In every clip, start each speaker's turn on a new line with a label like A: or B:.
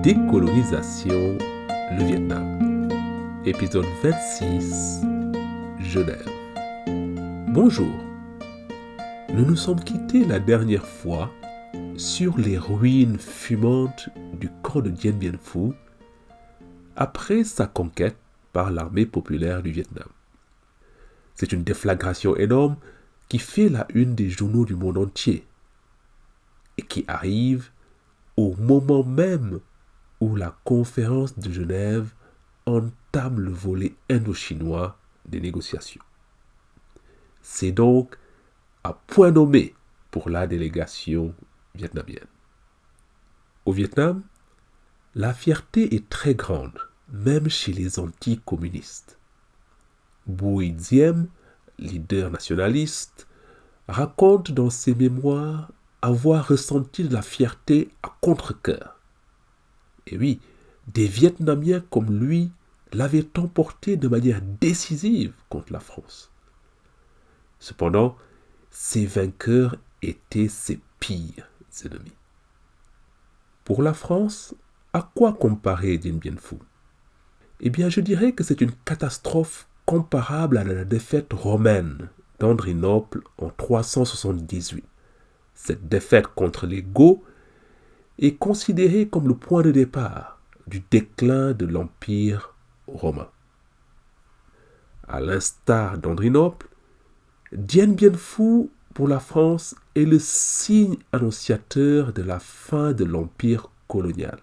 A: Décolonisation, le Vietnam. Épisode 26, Genève. Bonjour. Nous nous sommes quittés la dernière fois sur les ruines fumantes du camp de Dien Bien Phu après sa conquête par l'armée populaire du Vietnam. C'est une déflagration énorme qui fait la une des journaux du monde entier et qui arrive au moment même où la conférence de Genève entame le volet indo-chinois des négociations. C'est donc à point nommé pour la délégation vietnamienne. Au Vietnam, la fierté est très grande, même chez les anticommunistes. Bui Diem, leader nationaliste, raconte dans ses mémoires avoir ressenti de la fierté à contre-cœur. Et oui, des Vietnamiens comme lui l'avaient emporté de manière décisive contre la France. Cependant, ces vainqueurs étaient ses pires ennemis. Pour la France, à quoi comparer Dien Bien Phu? Eh bien, je dirais que c'est une catastrophe comparable à la défaite romaine d'Andrinople en 378. Cette défaite contre les Goths est considérée comme le point de départ du déclin de l'Empire romain. À l'instar d'Andrinople, Dien Bien Phu pour la France est le signe annonciateur de la fin de l'Empire colonial.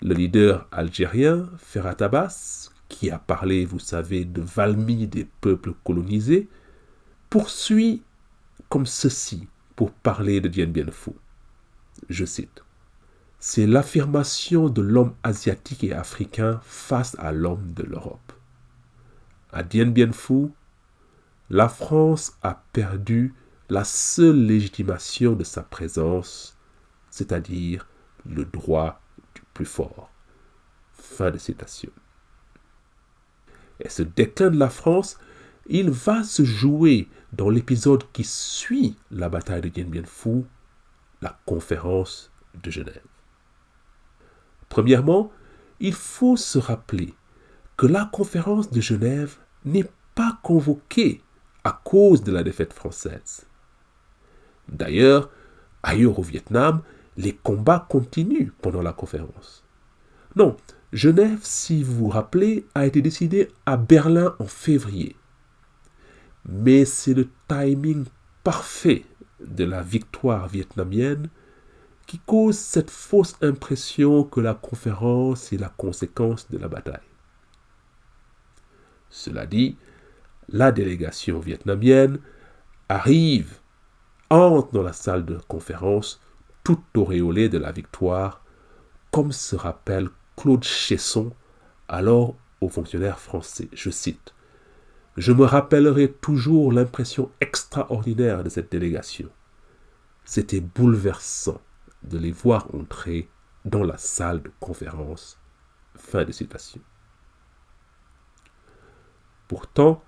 A: Le leader algérien, Ferhat Abbas, qui a parlé, vous savez, de Valmy des peuples colonisés, poursuit comme ceci pour parler de Dien Bien Phu. Je cite: « C'est l'affirmation de l'homme asiatique et africain face à l'homme de l'Europe. À Dien Bien Phu, la France a perdu la seule légitimation de sa présence, c'est-à-dire le droit du plus fort. » Fin de citation. Et ce déclin de la France, il va se jouer dans l'épisode qui suit la bataille de Dien Bien Phu, la conférence de Genève. Premièrement, il faut se rappeler que la conférence de Genève n'est pas convoquée à cause de la défaite française. D'ailleurs, ailleurs au Vietnam, les combats continuent pendant la conférence. Non, Genève, si vous vous rappelez, a été décidée à Berlin en février. Mais c'est le timing parfait de la victoire vietnamienne qui cause cette fausse impression que la conférence est la conséquence de la bataille. Cela dit, la délégation vietnamienne arrive, entre dans la salle de conférence, toute auréolée de la victoire, comme se rappelle Claude Chesson, alors haut fonctionnaire français. Je cite: « Je me rappellerai toujours l'impression extraordinaire de cette délégation. C'était bouleversant de les voir entrer dans la salle de conférence. » Fin de citation. Pourtant,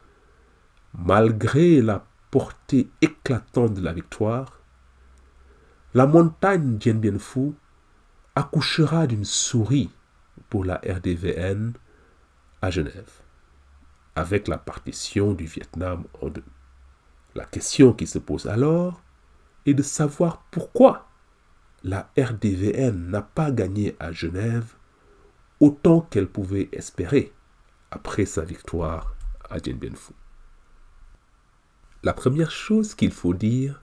A: malgré la portée éclatante de la victoire, la montagne Dien Bien Phu accouchera d'une souris pour la RDVN à Genève, avec la partition du Vietnam en deux. La question qui se pose alors est de savoir pourquoi la RDVN n'a pas gagné à Genève autant qu'elle pouvait espérer après sa victoire à Dien Bien Phu. La première chose qu'il faut dire,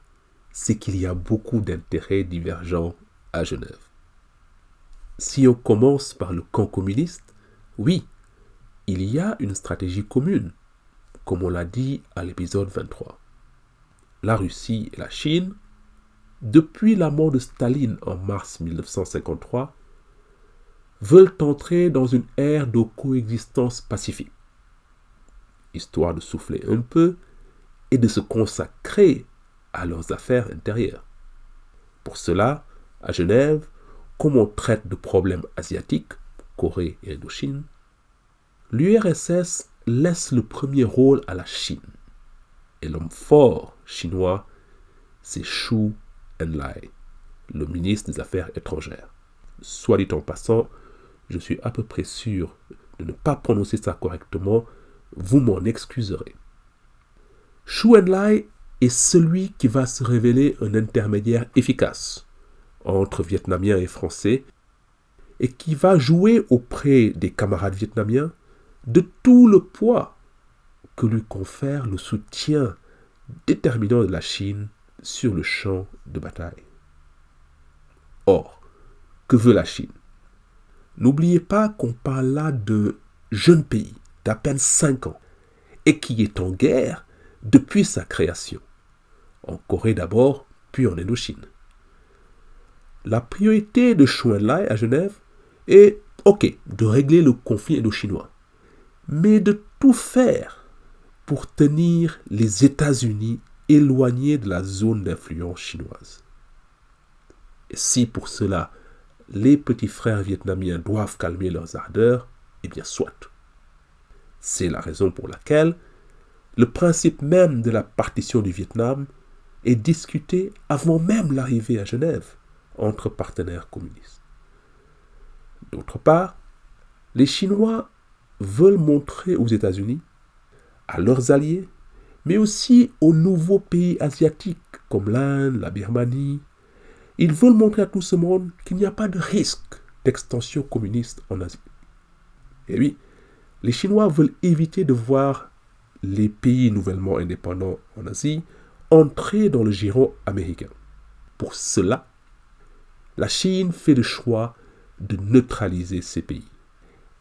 A: c'est qu'il y a beaucoup d'intérêts divergents à Genève. Si on commence par le camp communiste, oui, il y a une stratégie commune, comme on l'a dit à l'épisode 23. La Russie et la Chine, depuis la mort de Staline en mars 1953, veulent entrer dans une ère de coexistence pacifique, histoire de souffler un peu et de se consacrer à leurs affaires intérieures. Pour cela, à Genève, comme on traite de problèmes asiatiques, Corée et Indochine, l'URSS laisse le premier rôle à la Chine. Et l'homme fort chinois, c'est Zhou Enlai, le ministre des Affaires étrangères. Soit dit en passant, je suis à peu près sûr de ne pas prononcer ça correctement, vous m'en excuserez. Chou En-lai est celui qui va se révéler un intermédiaire efficace entre Vietnamiens et Français et qui va jouer auprès des camarades vietnamiens de tout le poids que lui confère le soutien déterminant de la Chine sur le champ de bataille. Or, que veut la Chine? N'oubliez pas qu'on parle là de jeune pays d'à peine 5 ans et qui est en guerre depuis sa création, en Corée d'abord, puis en Indochine. La priorité de Chou En-lai à Genève est, de régler le conflit indo-chinois, mais de tout faire pour tenir les États-Unis éloignés de la zone d'influence chinoise. Et si pour cela, les petits frères vietnamiens doivent calmer leurs ardeurs, eh bien soit. C'est la raison pour laquelle le principe même de la partition du Vietnam est discuté avant même l'arrivée à Genève entre partenaires communistes. D'autre part, les Chinois veulent montrer aux États-Unis, à leurs alliés, mais aussi aux nouveaux pays asiatiques comme l'Inde, la Birmanie, ils veulent montrer à tout ce monde qu'il n'y a pas de risque d'extension communiste en Asie. Et oui, les Chinois veulent éviter de voir les pays nouvellement indépendants en Asie entrer dans le giron américain. Pour cela, la Chine fait le choix de neutraliser ces pays.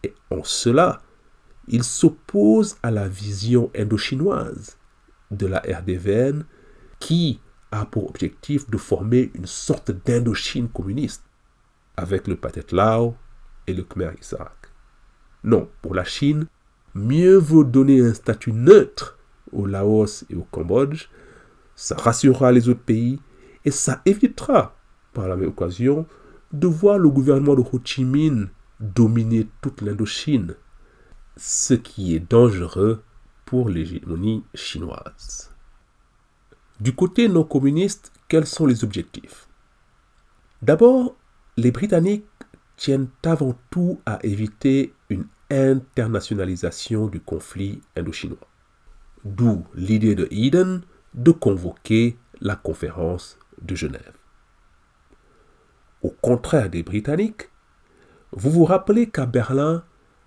A: Et en cela, il s'oppose à la vision indo-chinoise de la RDVN qui a pour objectif de former une sorte d'Indochine communiste avec le Pathet Lao et le Khmer Rouge. Non, pour la Chine, mieux vaut donner un statut neutre au Laos et au Cambodge, ça rassurera les autres pays et ça évitera, par la même occasion, de voir le gouvernement de Ho Chi Minh dominer toute l'Indochine, ce qui est dangereux pour l'hégémonie chinoise. Du côté non communiste, quels sont les objectifs? D'abord, les Britanniques tiennent avant tout à éviter une internationalisation du conflit indo-chinois. D'où l'idée de Eden de convoquer la conférence de Genève. Au contraire des Britanniques, vous vous rappelez qu'à Berlin,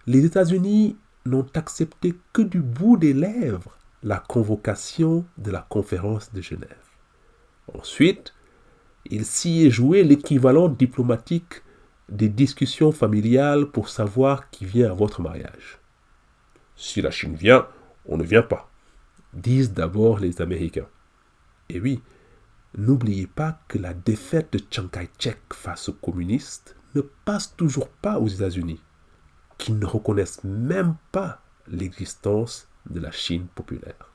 A: les États-Unis n'ont accepté que du bout des lèvres la convocation de la conférence de Genève. Ensuite, il s'y est joué l'équivalent diplomatique des discussions familiales pour savoir qui vient à votre mariage. Si la Chine vient, on ne vient pas, disent d'abord les Américains. Et oui, n'oubliez pas que la défaite de Chiang Kai-shek face aux communistes ne passe toujours pas aux États-Unis, qui ne reconnaissent même pas l'existence de la Chine populaire.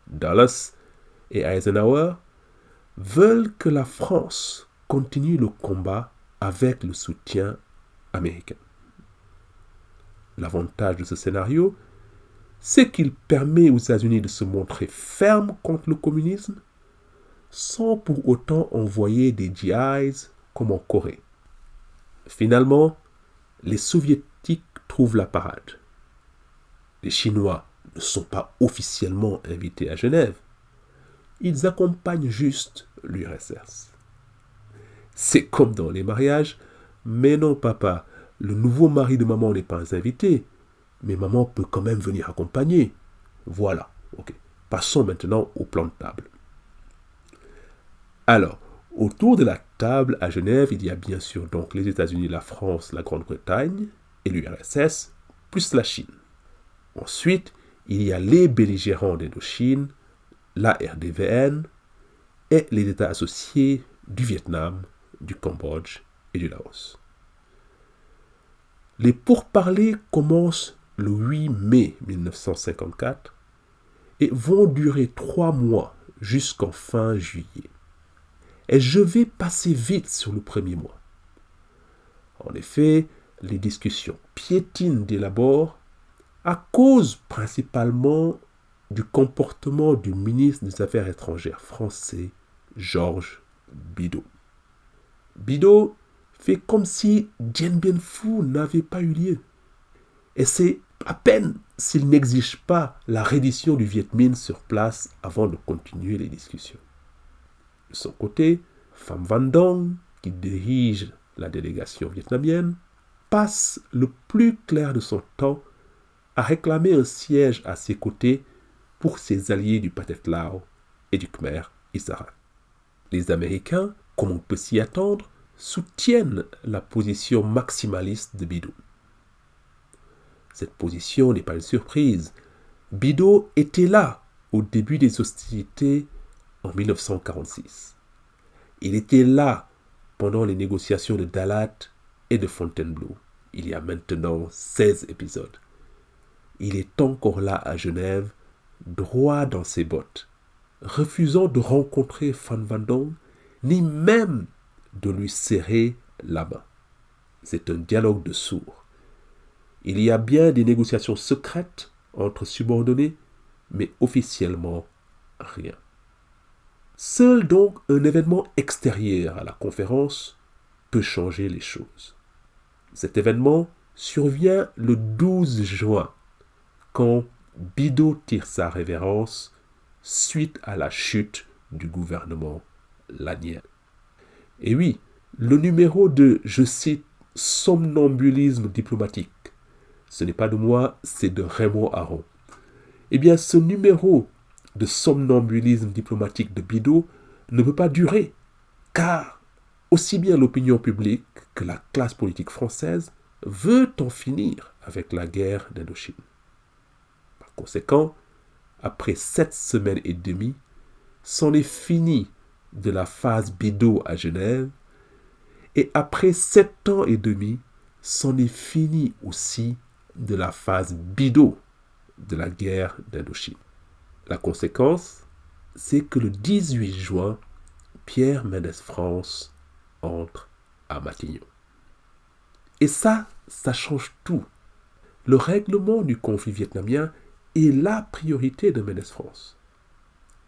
A: Dulles et Eisenhower veulent que la France continue le combat avec le soutien américain. L'avantage de ce scénario, c'est qu'il permet aux États-Unis de se montrer fermes contre le communisme sans pour autant envoyer des GIs comme en Corée. Finalement, les Soviétiques trouvent la parade. Les Chinois ne sont pas officiellement invités à Genève. Ils accompagnent juste l'URSS. C'est comme dans les mariages, mais non papa, le nouveau mari de maman n'est pas invité, mais maman peut quand même venir accompagner. Voilà, Passons maintenant au plan de table. Alors, autour de la table à Genève, il y a bien sûr donc les États-Unis, la France, la Grande-Bretagne et l'URSS, plus la Chine. Ensuite, il y a les belligérants d'Indochine, la RDVN et les États associés du Vietnam, du Cambodge et du Laos. Les pourparlers commencent le 8 mai 1954 et vont durer 3 mois jusqu'en fin juillet. Et je vais passer vite sur le premier mois. En effet, les discussions piétinent dès l'abord à cause principalement du comportement du ministre des Affaires étrangères français, Georges Bidault. Bidault fait comme si Dien Bien Phu n'avait pas eu lieu. Et c'est à peine s'il n'exige pas la reddition du Viet Minh sur place avant de continuer les discussions. De son côté, Pham Van Dong, qui dirige la délégation vietnamienne, passe le plus clair de son temps à réclamer un siège à ses côtés pour ses alliés du Pathet Lao et du Khmer Issarak. Les Américains, comme on peut s'y attendre, soutiennent la position maximaliste de Bidot. Cette position n'est pas une surprise. Bidot était là au début des hostilités en 1946. Il était là pendant les négociations de Dalat et de Fontainebleau, il y a maintenant 16 épisodes. Il est encore là à Genève, droit dans ses bottes, refusant de rencontrer Pham Van Dong, ni même de lui serrer la main. C'est un dialogue de sourds. Il y a bien des négociations secrètes entre subordonnés, mais officiellement rien. Seul donc un événement extérieur à la conférence peut changer les choses. Cet événement survient le 12 juin, quand Bidot tire sa révérence suite à la chute du gouvernement Lanière. Et oui, le numéro de, je cite, somnambulisme diplomatique, ce n'est pas de moi, c'est de Raymond Aron. Eh bien, ce numéro de somnambulisme diplomatique de Bidot ne peut pas durer, car aussi bien l'opinion publique que la classe politique française veut en finir avec la guerre d'Indochine. Par conséquent, après 7 semaines et demie, c'en est fini de la phase Bidot à Genève, et après 7 ans et demi, c'en est fini aussi de la phase Bidot de la guerre d'Indochine. La conséquence, c'est que le 18 juin, Pierre Mendès France entre à Matignon. Et ça change tout. Le règlement du conflit vietnamien est la priorité de Mendès France.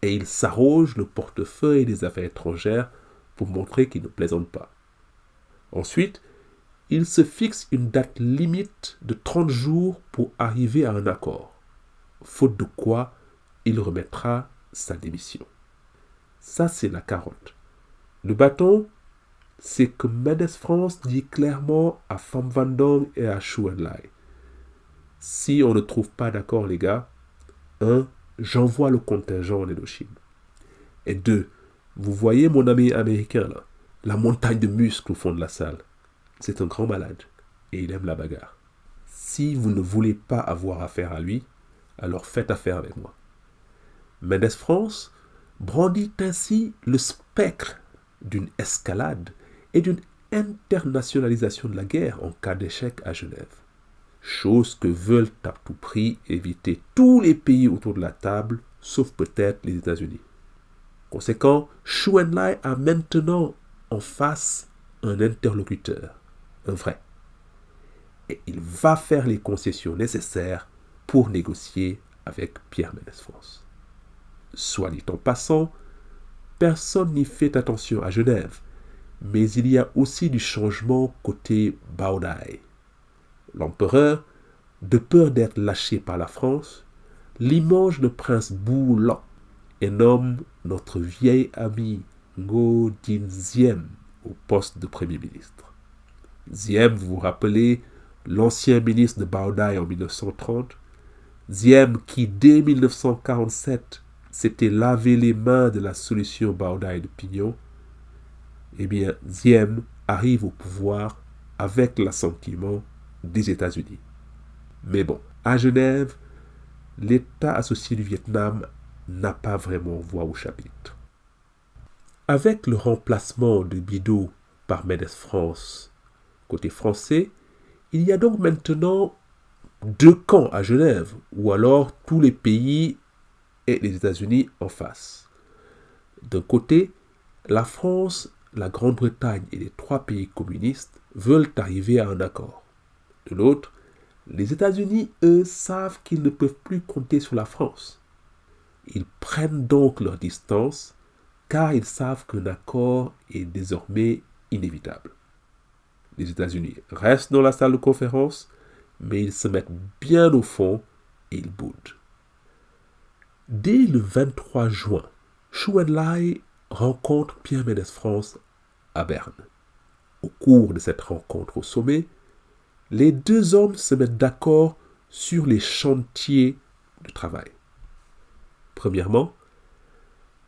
A: Et il s'arroge le portefeuille des affaires étrangères pour montrer qu'il ne plaisante pas. Ensuite, il se fixe une date limite de 30 jours pour arriver à un accord, faute de quoi il remettra sa démission. Ça, c'est la carotte. Le bâton, c'est que Mendès France dit clairement à Pham Van Dong et à Chou En-lai: si on ne trouve pas d'accord, les gars, 1. J'envoie le contingent en Indochine. Et 2. Vous voyez mon ami américain là, la montagne de muscles au fond de la salle. C'est un grand malade et il aime la bagarre. Si vous ne voulez pas avoir affaire à lui, alors faites affaire avec moi. Mendès France brandit ainsi le spectre d'une escalade et d'une internationalisation de la guerre en cas d'échec à Genève. Chose que veulent à tout prix éviter tous les pays autour de la table, sauf peut-être les États-Unis. Conséquent, Chou En-lai a maintenant en face un interlocuteur, un vrai. Et il va faire les concessions nécessaires pour négocier avec Pierre Mendès France. Soit dit en passant, personne n'y fait attention à Genève, mais il y a aussi du changement côté Bảo Đại. L'empereur, de peur d'être lâché par la France, limoge le prince Bu Loc et nomme notre vieil ami Ngo Dinh Diem au poste de Premier ministre. Diem, vous vous rappelez, l'ancien ministre de Bảo Đại en 1930, Diem qui, dès 1947, s'était lavé les mains de la solution Bảo Đại de Pignon, eh bien, Diem arrive au pouvoir avec l'assentiment des États-Unis. Mais bon, à Genève, l'État associé du Vietnam n'a pas vraiment voix au chapitre. Avec le remplacement de Bidot par Mendès France côté français, il y a donc maintenant 2 camps à Genève, ou alors tous les pays et les États-Unis en face. D'un côté, la France, la Grande-Bretagne et les 3 pays communistes veulent arriver à un accord. De l'autre, les États-Unis, eux, savent qu'ils ne peuvent plus compter sur la France. Ils prennent donc leur distance, car ils savent qu'un accord est désormais inévitable. Les États-Unis restent dans la salle de conférence, mais ils se mettent bien au fond et ils boudent. Dès le 23 juin, Chou En-lai rencontre Pierre Mendès France à Berne. Au cours de cette rencontre au sommet, les deux hommes se mettent d'accord sur les chantiers de travail. Premièrement,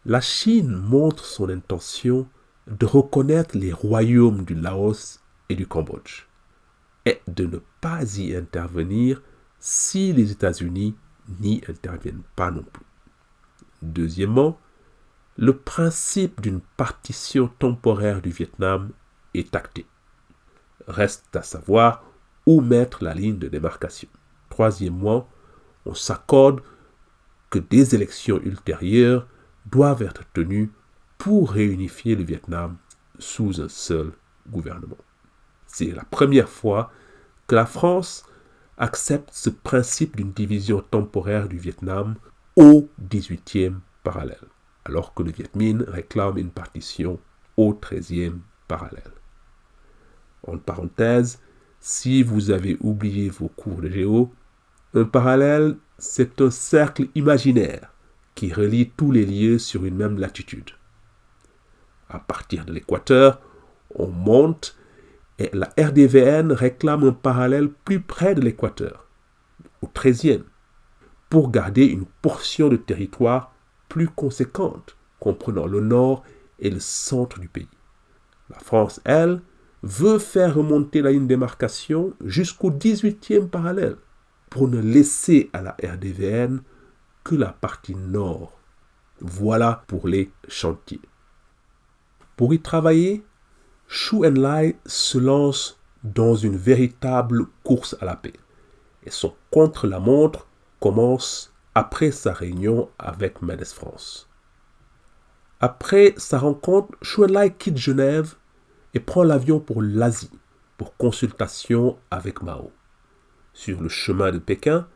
A: la Chine montre son intention de reconnaître les royaumes du Laos et du Cambodge et de ne pas y intervenir si les États-Unis n'y interviennent pas non plus. Deuxièmement, le principe d'une partition temporaire du Vietnam est acté. Reste à savoir où mettre la ligne de démarcation. Troisièmement, on s'accorde que des élections ultérieures doivent être tenues pour réunifier le Vietnam sous un seul gouvernement. C'est la première fois que la France accepte ce principe d'une division temporaire du Vietnam au 18e parallèle, alors que le Viet Minh réclame une partition au 13e parallèle. En parenthèse, si vous avez oublié vos cours de géo, un parallèle, c'est un cercle imaginaire qui relie tous les lieux sur une même latitude. À partir de l'équateur, on monte et la RDVN réclame un parallèle plus près de l'équateur, au 13e, pour garder une portion de territoire plus conséquente, comprenant le nord et le centre du pays. La France, elle, veut faire remonter la ligne de démarcation jusqu'au 18e parallèle, pour ne laisser à la RDVN que la partie nord. Voilà pour les chantiers. Pour y travailler, Chou En-lai se lance dans une véritable course à la paix. Et son contre-la-montre commence après sa réunion avec Mendès France. Après sa rencontre, Chou En-lai quitte Genève et prend l'avion pour l'Asie, pour consultation avec Mao. Sur le chemin de Pékin,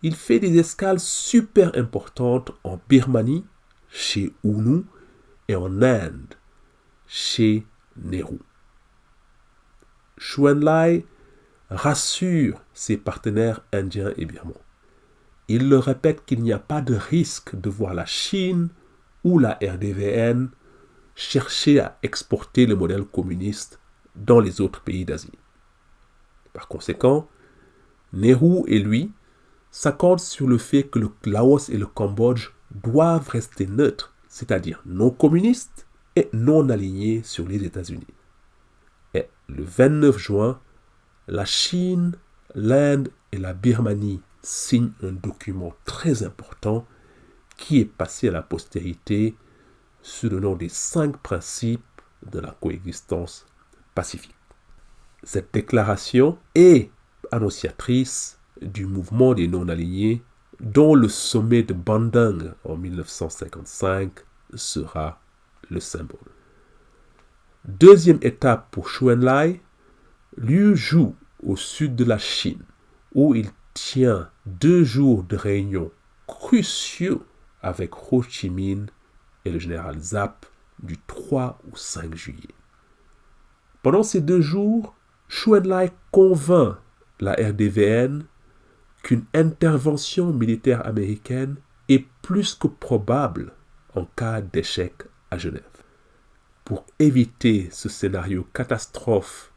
A: il fait des escales super importantes en Birmanie, chez U Nu, et en Inde, chez Nehru. Chou En-lai rassure ses partenaires indiens et birmans. Il leur répète qu'il n'y a pas de risque de voir la Chine ou la RDVN chercher à exporter le modèle communiste dans les autres pays d'Asie. Par conséquent, Nehru et lui s'accordent sur le fait que le Laos et le Cambodge doivent rester neutres, c'est-à-dire non communistes et non alignés sur les États-Unis. Et le 29 juin, la Chine, l'Inde et la Birmanie signent un document très important qui est passé à la postérité sous le nom des 5 principes de la coexistence pacifique. Cette déclaration est annonciatrice du mouvement des non-alignés dont le sommet de Bandung en 1955 sera le symbole. Deuxième étape pour Chou En-lai, Liu Zhu au sud de la Chine, où il tient 2 jours de réunions cruciaux avec Ho Chi Minh et le général Giap du 3 au 5 juillet. Pendant ces 2 jours, Chou En-lai convainc la RDVN qu'une intervention militaire américaine est plus que probable en cas d'échec à Genève. Pour éviter ce scénario catastrophe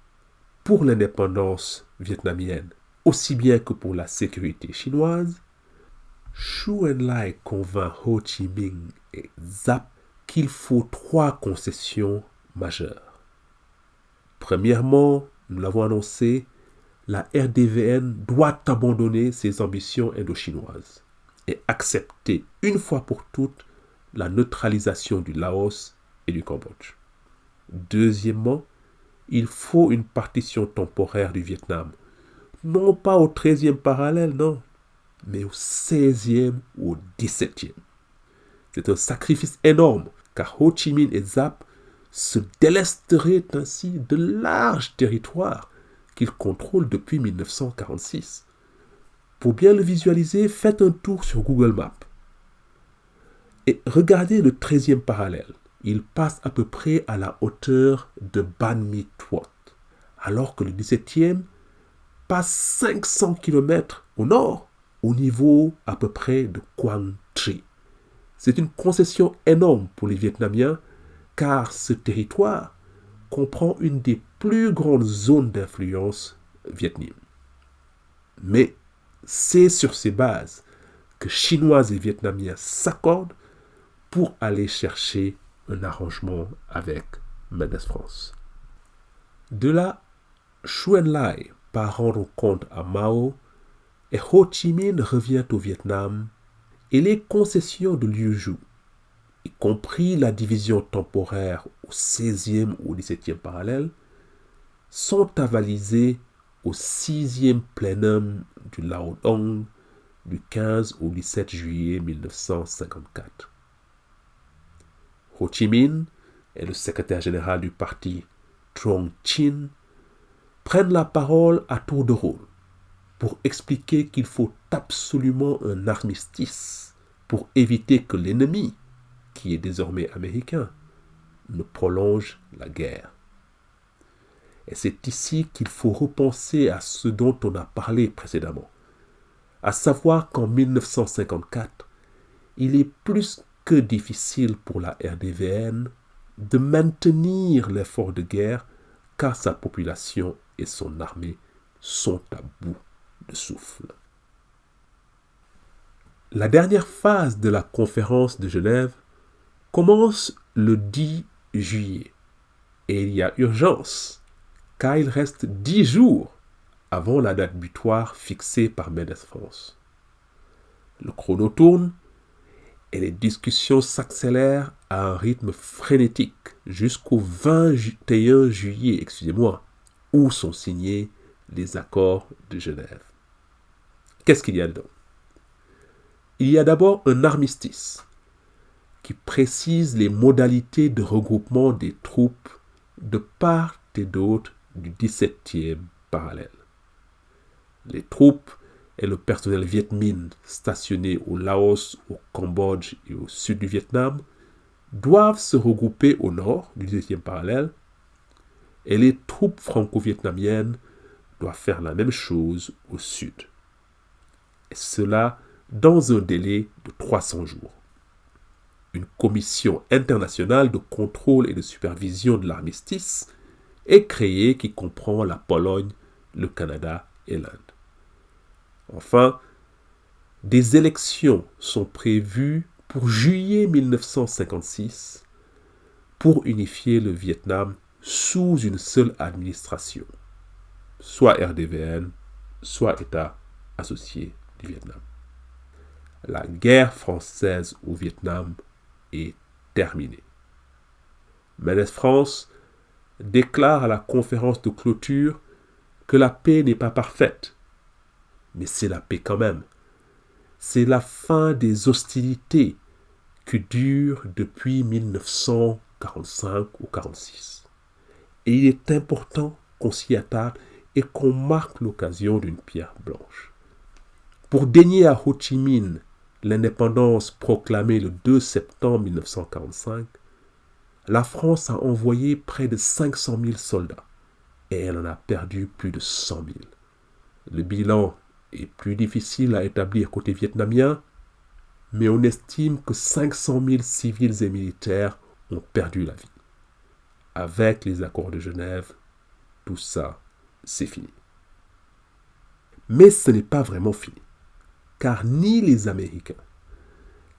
A: pour l'indépendance vietnamienne, aussi bien que pour la sécurité chinoise, Chou En-lai convainc Ho Chi Minh et Giap qu'il faut 3 concessions majeures. Premièrement, nous l'avons annoncé, la RDVN doit abandonner ses ambitions indo-chinoises et accepter une fois pour toutes la neutralisation du Laos et du Cambodge. Deuxièmement, il faut une partition temporaire du Vietnam, non pas au 13e parallèle, non, mais au 16e ou au 17e. C'est un sacrifice énorme, car Ho Chi Minh et Giap se délesteraient ainsi de larges territoires qu'ils contrôlent depuis 1946. Pour bien le visualiser, faites un tour sur Google Maps. Et regardez le 13e parallèle. Il passe à peu près à la hauteur de Ban Mi Thuot. alors que le 17e passe 500 km au nord, au niveau à peu près de Quang Tri. C'est une concession énorme pour les Vietnamiens, car ce territoire comprend une des plus grandes zones d'influence vietnamienne. Mais c'est sur ces bases que Chinois et Vietnamiens s'accordent pour aller chercher un arrangement avec Mendes France. De là, Chou En-lai part rendre compte à Mao et Ho Chi Minh revient au Vietnam et les concessions de Liu Ju, y compris la division temporaire au 16e ou 17e parallèle, sont avalisées au 6e plénum du Lao Dong du 15 au 17 juillet 1954. Ho Chi Minh et le secrétaire général du parti Trong Chinh prennent la parole à tour de rôle pour expliquer qu'il faut absolument un armistice pour éviter que l'ennemi, qui est désormais américain, ne prolonge la guerre. Et c'est ici qu'il faut repenser à ce dont on a parlé précédemment, à savoir qu'en 1954, il est plus que difficile pour la RDVN de maintenir l'effort de guerre car sa population et son armée sont à bout de souffle. La dernière phase de la conférence de Genève commence le 10 juillet et il y a urgence car il reste 10 jours avant la date butoir fixée par Mendes France. Le chrono tourne et les discussions s'accélèrent à un rythme frénétique jusqu'au 21 juillet, où sont signés les accords de Genève. Qu'est-ce qu'il y a dedans? Il y a d'abord un armistice qui précise les modalités de regroupement des troupes de part et d'autre du 17e parallèle. Les troupes et le personnel Viet Minh stationnés au Laos, au Cambodge et au sud du Vietnam doivent se regrouper au nord du 17e parallèle et les troupes franco-vietnamiennes doivent faire la même chose au sud. Et cela dans un délai de 300 jours. Une commission internationale de contrôle et de supervision de l'armistice est créée qui comprend la Pologne, le Canada et l'Inde. Enfin, des élections sont prévues pour juillet 1956 pour unifier le Vietnam sous une seule administration, soit RDVN, soit État associé du Vietnam. La guerre française au Vietnam est terminée. Mendes France déclare à la conférence de clôture que la paix n'est pas parfaite, mais c'est la paix quand même. C'est la fin des hostilités qui durent depuis 1945 ou 46. Et il est important qu'on s'y attarde et qu'on marque l'occasion d'une pierre blanche. Pour dénier à Ho Chi Minh l'indépendance proclamée le 2 septembre 1945, la France a envoyé près de 500 000 soldats et elle en a perdu plus de 100 000. Le bilan est plus difficile à établir côté vietnamien, mais on estime que 500 000 civils et militaires ont perdu la vie. Avec les accords de Genève, tout ça, c'est fini. Mais ce n'est pas vraiment fini, car ni les Américains,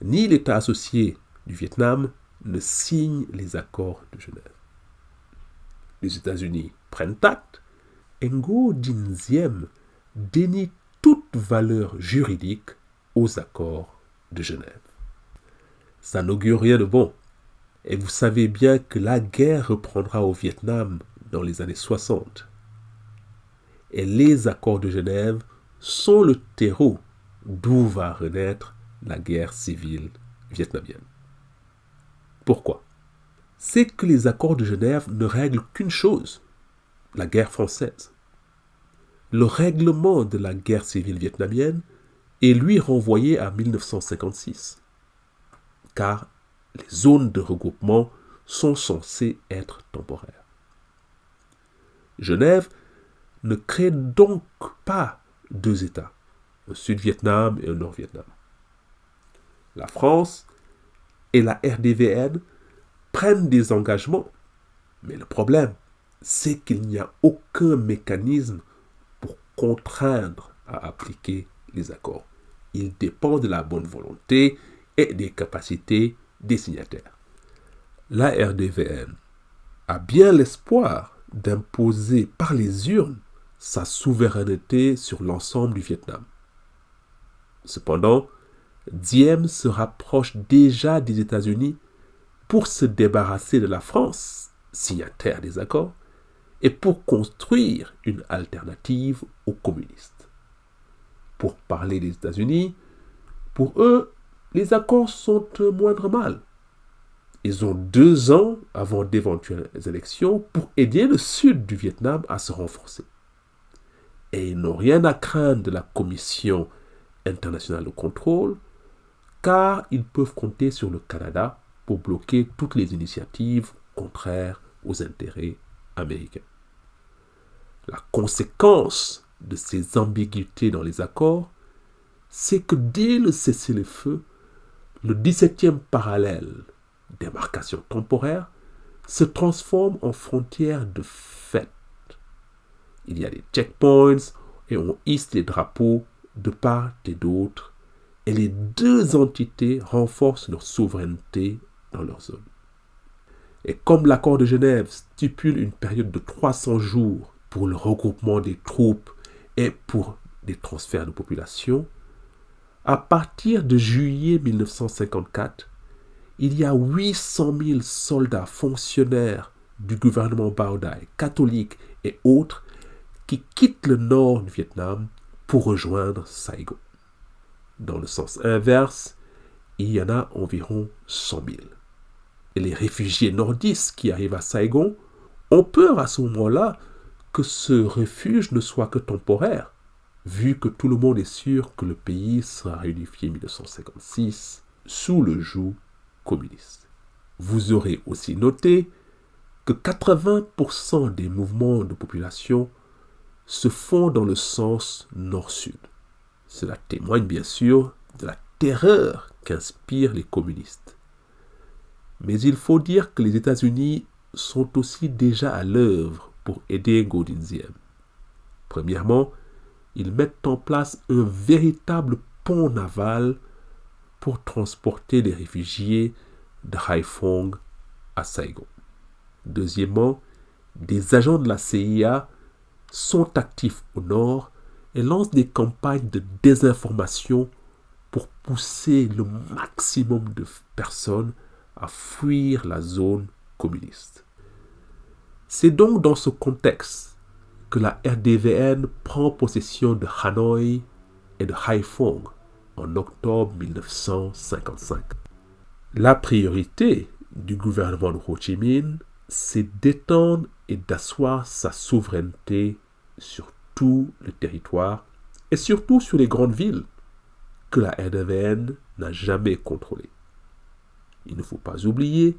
A: ni l'État associé du Vietnam ne signent les accords de Genève. Les États-Unis prennent acte et Ngo Dinh Diem dénie toute valeur juridique aux accords de Genève. Ça n'augure rien de bon. Et vous savez bien que la guerre reprendra au Vietnam dans les années 60. Et les accords de Genève sont le terreau d'où va renaître la guerre civile vietnamienne. Pourquoi? C'est que les accords de Genève ne règlent qu'une chose, la guerre française. Le règlement de la guerre civile vietnamienne est lui renvoyé à 1956, car les zones de regroupement sont censées être temporaires. Genève ne crée donc pas deux États, un Sud-Vietnam et un Nord-Vietnam. La France et la RDVN prennent des engagements, mais le problème, c'est qu'il n'y a aucun mécanisme pour contraindre à appliquer les accords. Il dépend de la bonne volonté et des capacités des signataires. La RDVN a bien l'espoir d'imposer par les urnes sa souveraineté sur l'ensemble du Vietnam. Cependant, Diem se rapproche déjà des États-Unis pour se débarrasser de la France, signataire des accords, et pour construire une alternative aux communistes. Pour parler des États-Unis, pour eux, les accords sont un moindre mal. Ils ont 2 ans avant d'éventuelles élections pour aider le sud du Vietnam à se renforcer. Et ils n'ont rien à craindre de la Commission internationale de contrôle, car ils peuvent compter sur le Canada pour bloquer toutes les initiatives contraires aux intérêts américains. La conséquence de ces ambiguïtés dans les accords, c'est que dès le cessez-le-feu, le 17e parallèle, démarcation temporaire, se transforme en frontière de fait. Il y a des checkpoints et on hisse les drapeaux de part et d'autre, et les deux entités renforcent leur souveraineté dans leur zone. Et comme l'accord de Genève stipule une période de 300 jours pour le regroupement des troupes et pour des transferts de population, à partir de juillet 1954, il y a 800 000 soldats fonctionnaires du gouvernement Bao Dai, catholiques et autres, qui quittent le nord du Vietnam pour rejoindre Saigon. Dans le sens inverse, il y en a environ 100 000. Et les réfugiés nordistes qui arrivent à Saigon ont peur à ce moment-là que ce refuge ne soit que temporaire, vu que tout le monde est sûr que le pays sera réunifié en 1956 sous le joug communiste. Vous aurez aussi noté que 80% des mouvements de population se font dans le sens nord-sud. Cela témoigne bien sûr de la terreur qu'inspirent les communistes. Mais il faut dire que les États-Unis sont aussi déjà à l'œuvre pour aider Ngo Dinh Diem. Premièrement, ils mettent en place un véritable pont naval pour transporter les réfugiés de Haiphong à Saigon. Deuxièmement, des agents de la CIA sont actifs au nord et lancent des campagnes de désinformation pour pousser le maximum de personnes à fuir la zone communiste. C'est donc dans ce contexte que la RDVN prend possession de Hanoï et de Haiphong en octobre 1955. La priorité du gouvernement de Ho Chi Minh, c'est d'étendre et d'asseoir sa souveraineté sur tout le territoire et surtout sur les grandes villes que la RDVN n'a jamais contrôlées. Il ne faut pas oublier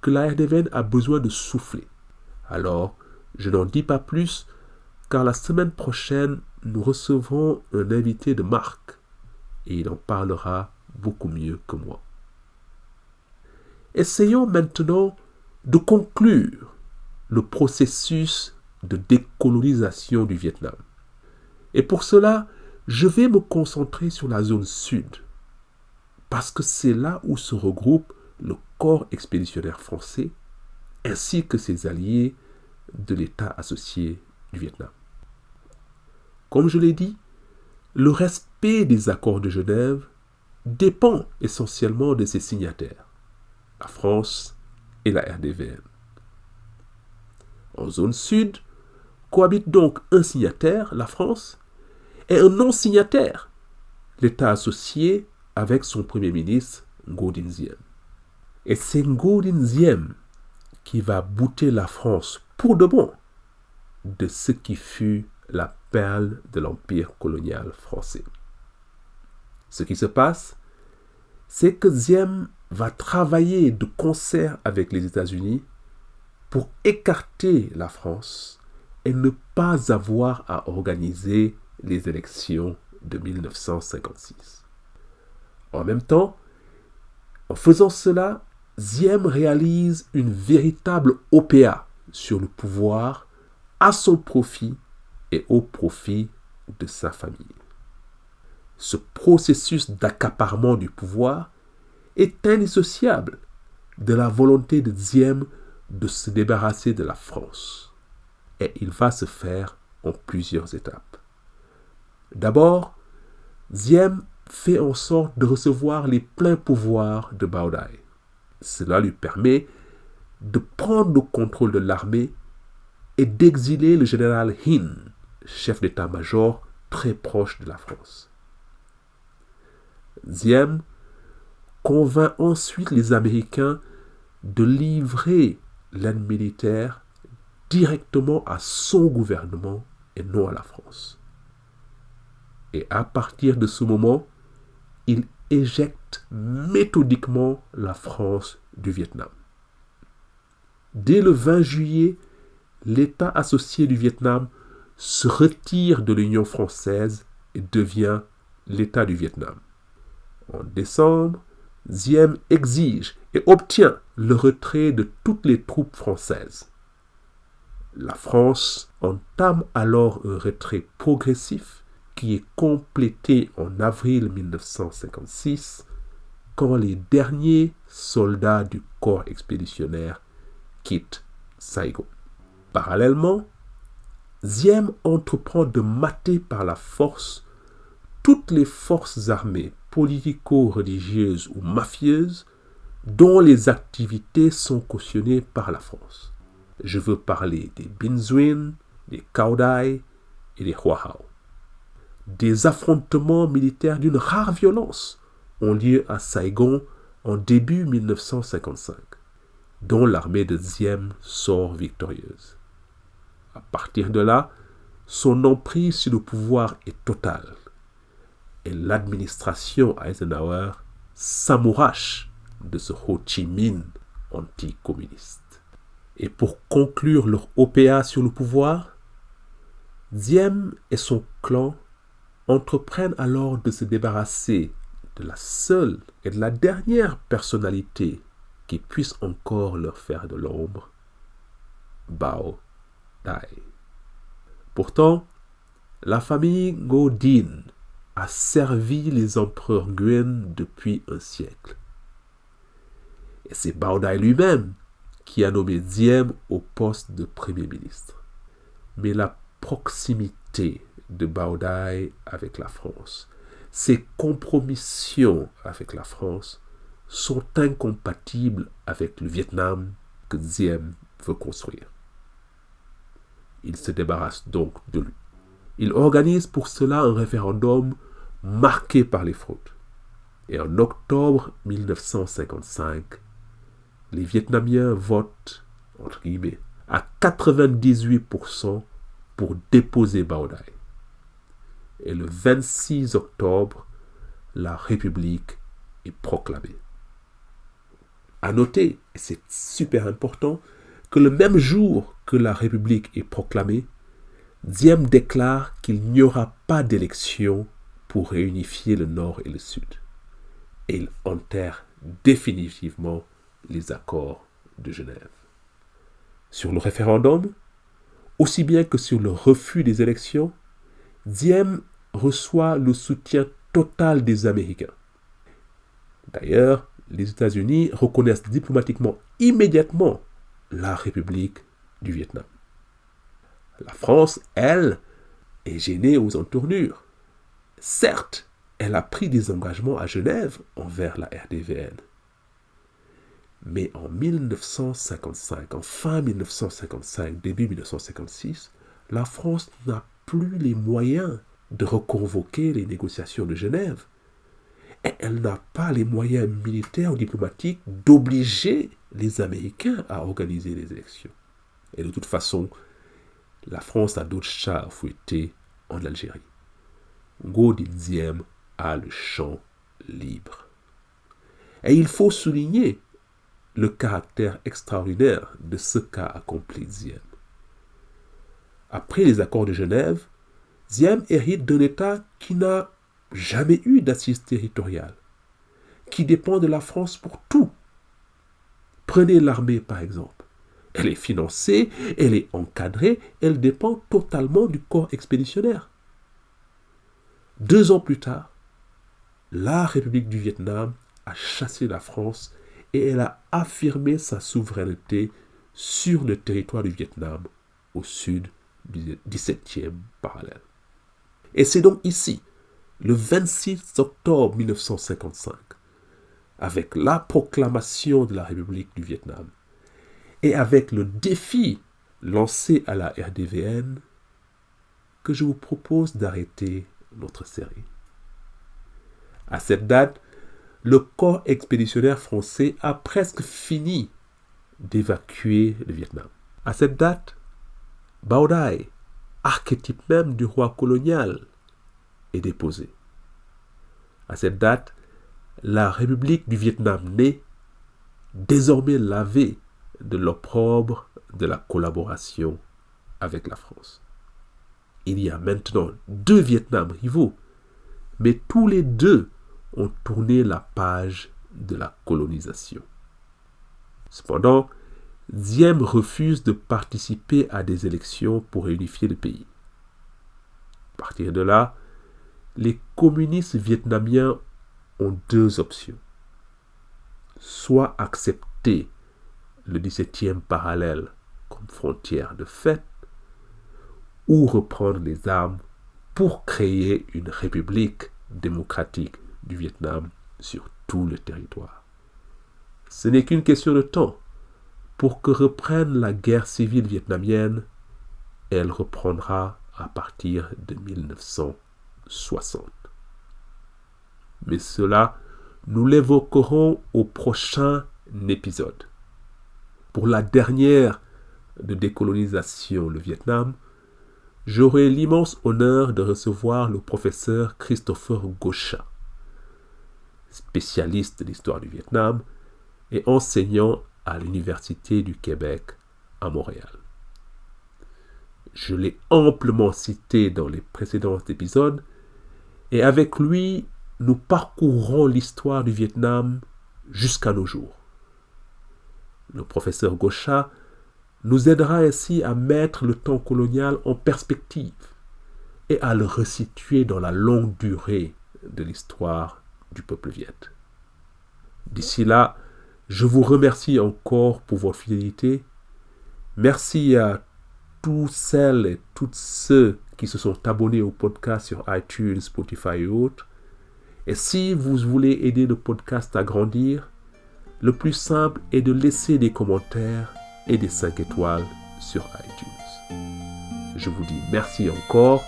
A: que la RDVN a besoin de souffler. Alors, je n'en dis pas plus, car la semaine prochaine, nous recevrons un invité de marque et il en parlera beaucoup mieux que moi. Essayons maintenant de conclure le processus de décolonisation du Vietnam. Et pour cela, je vais me concentrer sur la zone sud, parce que c'est là où se regroupe le corps expéditionnaire français, ainsi que ses alliés de l'État associé du Vietnam. Comme je l'ai dit, le respect des accords de Genève dépend essentiellement de ses signataires, la France et la RDVN. En zone sud, cohabitent donc un signataire, la France, et un non-signataire, l'État associé avec son Premier ministre, Ngo Dinh Diem. Et c'est Ngo Dinh Diem qui va bouter la France pour de bon de ce qui fut la perle de l'empire colonial français. Ce qui se passe, c'est que Diem va travailler de concert avec les États-Unis pour écarter la France et ne pas avoir à organiser les élections de 1956. En même temps, en faisant cela, Diem réalise une véritable OPA sur le pouvoir à son profit et au profit de sa famille. Ce processus d'accaparement du pouvoir est indissociable de la volonté de Diem de se débarrasser de la France. Et il va se faire en plusieurs étapes. D'abord, Diem fait en sorte de recevoir les pleins pouvoirs de Bảo Đại. Cela lui permet de prendre le contrôle de l'armée et d'exiler le général Hinh, chef d'état-major très proche de la France. Diem convainc ensuite les Américains de livrer l'aide militaire directement à son gouvernement et non à la France. Et à partir de ce moment, il éjecte méthodiquement la France du Vietnam. Dès le 20 juillet, l'État associé du Vietnam se retire de l'Union française et devient l'État du Vietnam. En décembre, Diem exige et obtient le retrait de toutes les troupes françaises. La France entame alors un retrait progressif qui est complété en avril 1956 quand les derniers soldats du corps expéditionnaire quittent Saigon. Parallèlement, Diem entreprend de mater par la force toutes les forces armées politico-religieuses ou mafieuses dont les activités sont cautionnées par la France. Je veux parler des Binh Duyên, des Cao Dai et des Hoa Hao. Des affrontements militaires d'une rare violence ont lieu à Saigon en début 1955, dont l'armée de Diem sort victorieuse. À partir de là, son emprise sur le pouvoir est totale et l'administration Eisenhower s'amourache de ce Ho Chi Minh anticommuniste. Et pour conclure leur OPA sur le pouvoir, Diem et son clan entreprennent alors de se débarrasser de la seule et de la dernière personnalité qui puisse encore leur faire de l'ombre, Bảo Đại. Pourtant, la famille Ngo Dinh a servi les empereurs Nguyen depuis un siècle. Et c'est Bảo Đại lui-même qui a nommé Diem au poste de Premier ministre. Mais la proximité de Bảo Đại avec la France, ses compromissions avec la France sont incompatibles avec le Vietnam que Diem veut construire. Il se débarrasse donc de lui. Il organise pour cela un référendum marqué par les fraudes. Et en octobre 1955, les Vietnamiens votent, entre guillemets, à 98% pour déposer Bảo Đại. Et le 26 octobre, la République est proclamée. À noter, et c'est super important, que le même jour que la République est proclamée, Diem déclare qu'il n'y aura pas d'élection pour réunifier le Nord et le Sud. Et il enterre définitivement les accords de Genève. Sur le référendum, aussi bien que sur le refus des élections, Diem reçoit le soutien total des Américains. D'ailleurs, les États-Unis reconnaissent diplomatiquement immédiatement la République du Vietnam. La France, elle, est gênée aux entournures. Certes, elle a pris des engagements à Genève envers la RDVN. Mais en 1955, en fin 1955, début 1956, la France n'a plus les moyens de reconvoquer les négociations de Genève. Et elle n'a pas les moyens militaires ou diplomatiques d'obliger les Américains à organiser les élections. Et de toute façon, la France a d'autres chats à fouetter en Algérie. Ngo Dinh a le champ libre. Et il faut souligner le caractère extraordinaire de ce qu'a accompli Diem. après les accords de Genève, Diem hérite d'un État qui n'a jamais eu d'assises territoriales, qui dépend de la France pour tout. Prenez l'armée par exemple. Elle est financée, elle est encadrée, elle dépend totalement du corps expéditionnaire. 2 ans plus tard, la République du Vietnam a chassé la France et elle a affirmé sa souveraineté sur le territoire du Vietnam au sud du 17e parallèle. Et c'est donc ici, le 26 octobre 1955, avec la proclamation de la République du Vietnam et avec le défi lancé à la RDVN, que je vous propose d'arrêter notre série. À cette date, le corps expéditionnaire français a presque fini d'évacuer le Vietnam. À cette date, Bao Dai, archétype même du roi colonial, est déposé. À cette date, la République du Vietnam naît, désormais lavée de l'opprobre de la collaboration avec la France. Il y a maintenant 2 Vietnams rivaux, mais tous les 2 ont tourné la page de la colonisation. Cependant, Diem refuse de participer à des élections pour réunifier le pays. À partir de là, les communistes vietnamiens ont 2 options. Soit accepter le 17e parallèle comme frontière de fait, ou reprendre les armes pour créer une république démocratique du Vietnam sur tout le territoire. Ce n'est qu'une question de temps pour que reprenne la guerre civile vietnamienne, et elle reprendra à partir de 1960. Mais cela, nous l'évoquerons au prochain épisode. Pour la dernière de décolonisation, le Vietnam, j'aurai l'immense honneur de recevoir le professeur Christopher Gauchat, spécialiste de l'histoire du Vietnam et enseignant à l'Université du Québec à Montréal. Je l'ai amplement cité dans les précédents épisodes et avec lui, nous parcourrons l'histoire du Vietnam jusqu'à nos jours. Le professeur Gauchat nous aidera ainsi à mettre le temps colonial en perspective et à le resituer dans la longue durée de l'histoire du peuple viet. D'ici là, je vous remercie encore pour votre fidélité. Merci à tous celles et tous ceux qui se sont abonnés au podcast sur iTunes, Spotify et autres. Et si vous voulez aider le podcast à grandir, le plus simple est de laisser des commentaires et des 5 étoiles sur iTunes. Je vous dis merci encore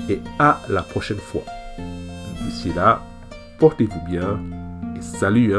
A: et à la prochaine fois. D'ici là, portez-vous bien et salut